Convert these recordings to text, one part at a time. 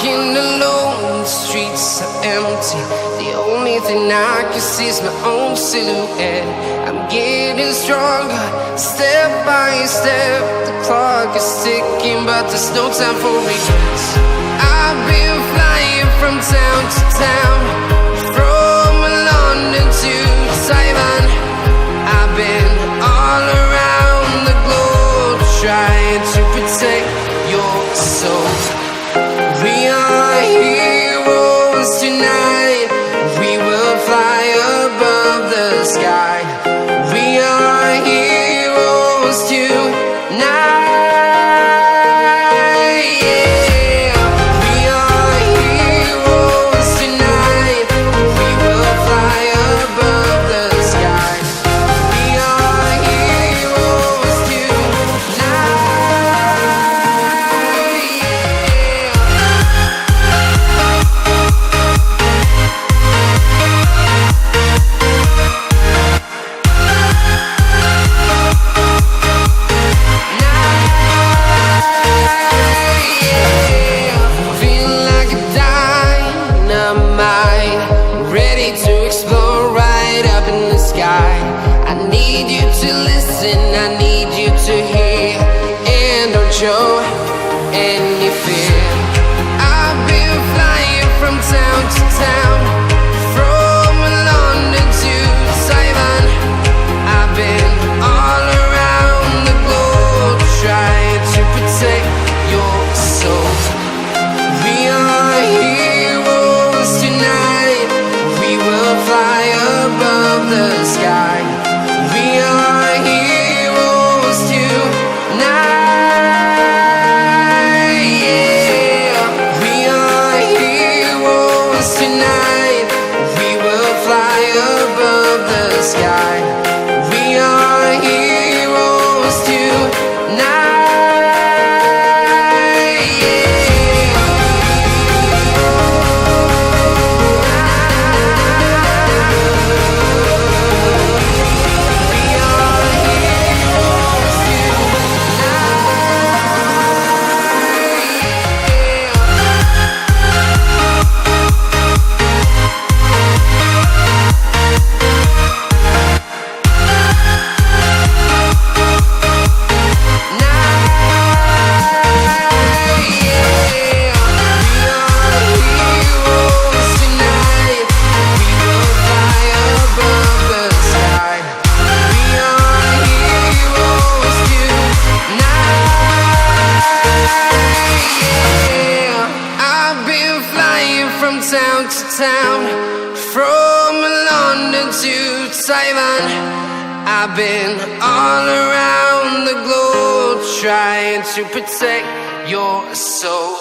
walking alone, the streets are empty. The only thing I can see is my own silhouette. I'm getting stronger, step by step. The clock is ticking, but there's no time for regrets. I've been flying from town to town, from London to Taiwan. I've been all around the globe, trying to protect your soul. We are heroes tonight. We will fly above the sky. We are heroes tonight. Yeah. We are heroes tonight. We will fly above the sky. We are heroes tonight. I need you to hear, and don't show any fear. I've been flying from town to town, from London to Taiwan. I've been all around the globe, trying to protect your soul. We are heroes tonight. We will fly above the sky. We are heroes tonight. Yeah. We are heroes tonight. We will fly above the sky. We are heroes tonight. Town, from London to Taiwan. I've been all around the globe, trying to protect your soul.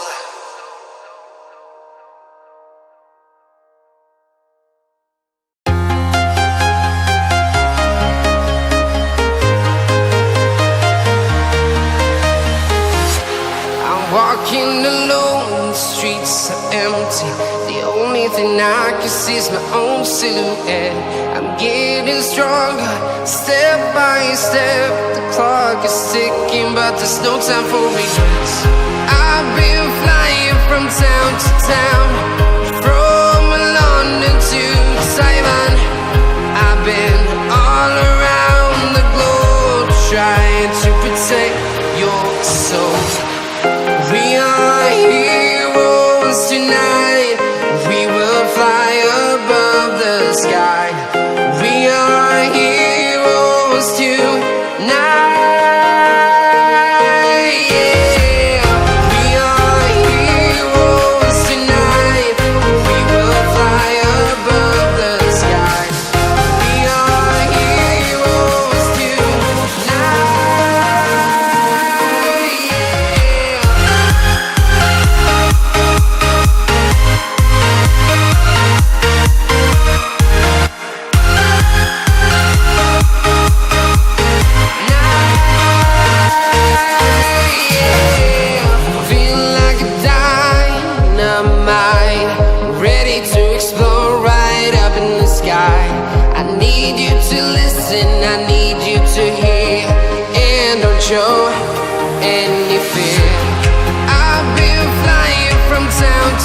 I'm walking alone, the streets are empty. The only thing I can see is my own silhouette. I'm getting stronger, step by step. The clock is ticking, but there's no time for regrets. I've been flying from town to town, from London to Taiwan. I've been all around the globe, trying to protect your soul. We are heroes tonight. We will fly above the sky. We are heroes tonight. Yeah. We are heroes tonight. We will fly above the sky. We are heroes tonight. Show any fear. I've been flying from town to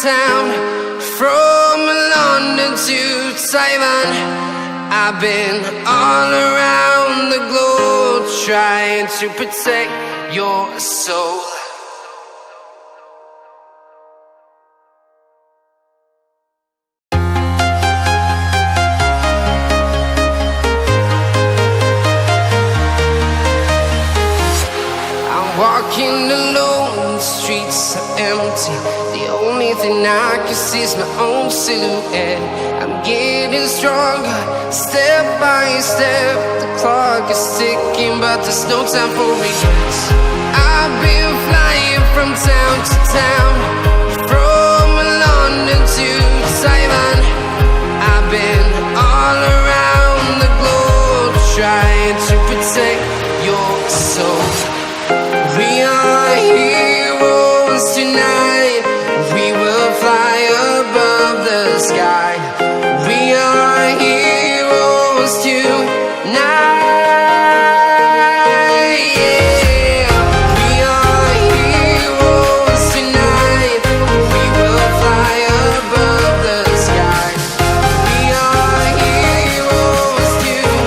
town, from London to Taiwan. I've been all around the globe trying to protect your soul. Walking alone, the streets are empty. The only thing I can see is my own silhouette. I'm getting stronger, step by step. The clock is ticking, but there's no time for regrets. I've been flying from town to town, from London to Taiwan. I've been all around the globe trying to protect your soul. We are heroes tonight. We will fly above the sky. We are heroes tonight. Yeah. We are heroes tonight. We will fly above the sky. We are heroes tonight.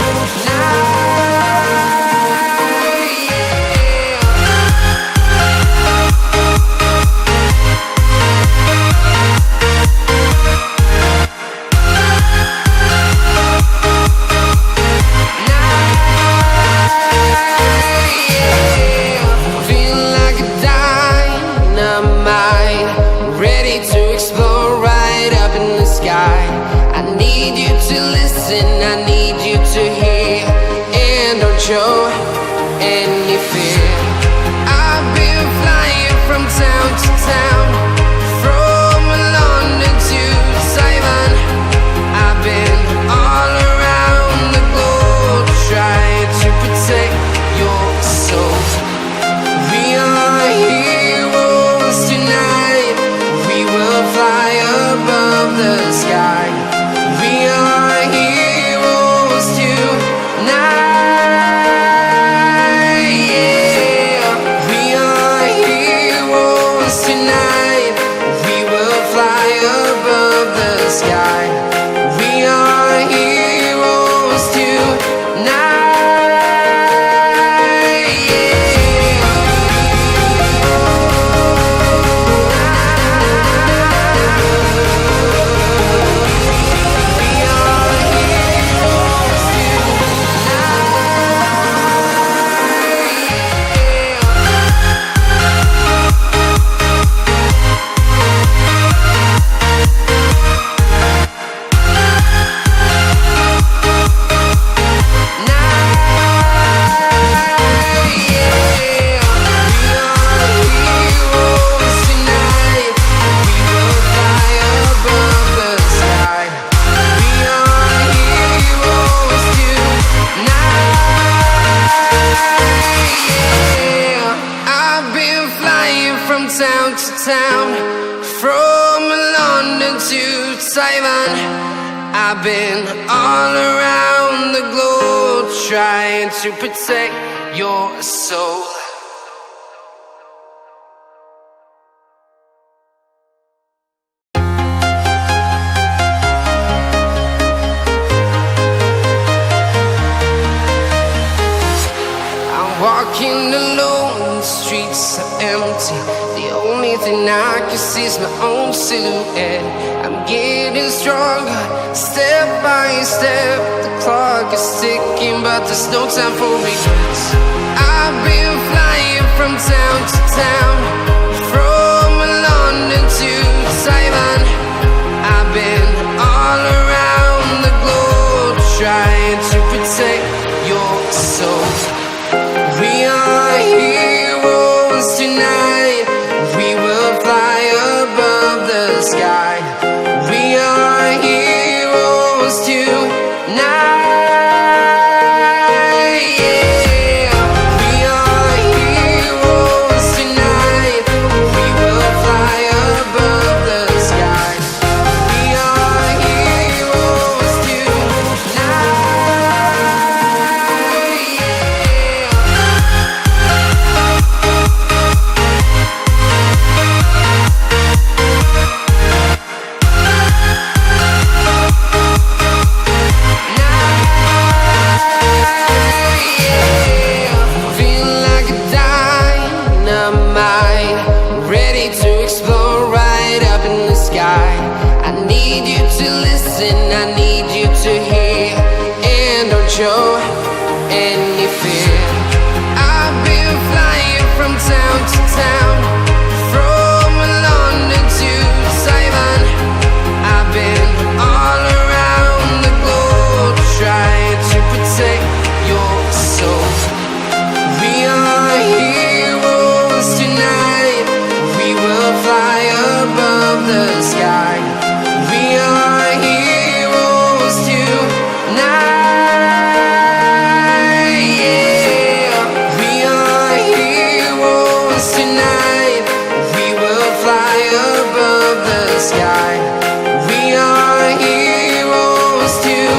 I need you to hear and don't show any fear. I've been flying from town to town, from London to Taiwan. I've been all around the globe trying to protect your soul. We are heroes tonight. We will fly above the sky. We are heroes tonight. Yeah. We are heroes tonight. We will fly above the sky. We are heroes tonight. Town to town, from London to Taiwan. I've been all around the globe trying to protect your soul. I'm walking alone, the streets are empty. The only thing I can see is my own silhouette. I'm getting stronger, step by step. The clock is ticking, but there's no time for regrets. I've been flying from town to town, from London to Taiwan. I've been all around the globe trying to protect your soul. We are heroes tonight. We will fly above the sky. We are heroes tonight. Yeah. We are heroes tonight. We will fly above the sky. We are heroes tonight. Yeah. show any fear. I've been flying from town to town, from London to Taiwan. I've been all around the globe trying to protect your soul. We are heroes tonight. We will fly above the sky. We are heroes tonight. Yeah. We are heroes tonight. We will fly above the sky. We are heroes tonight.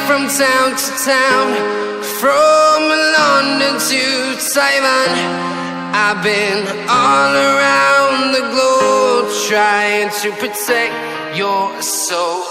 From town to town, from London to Taiwan. I've been all around the globe trying to protect your soul.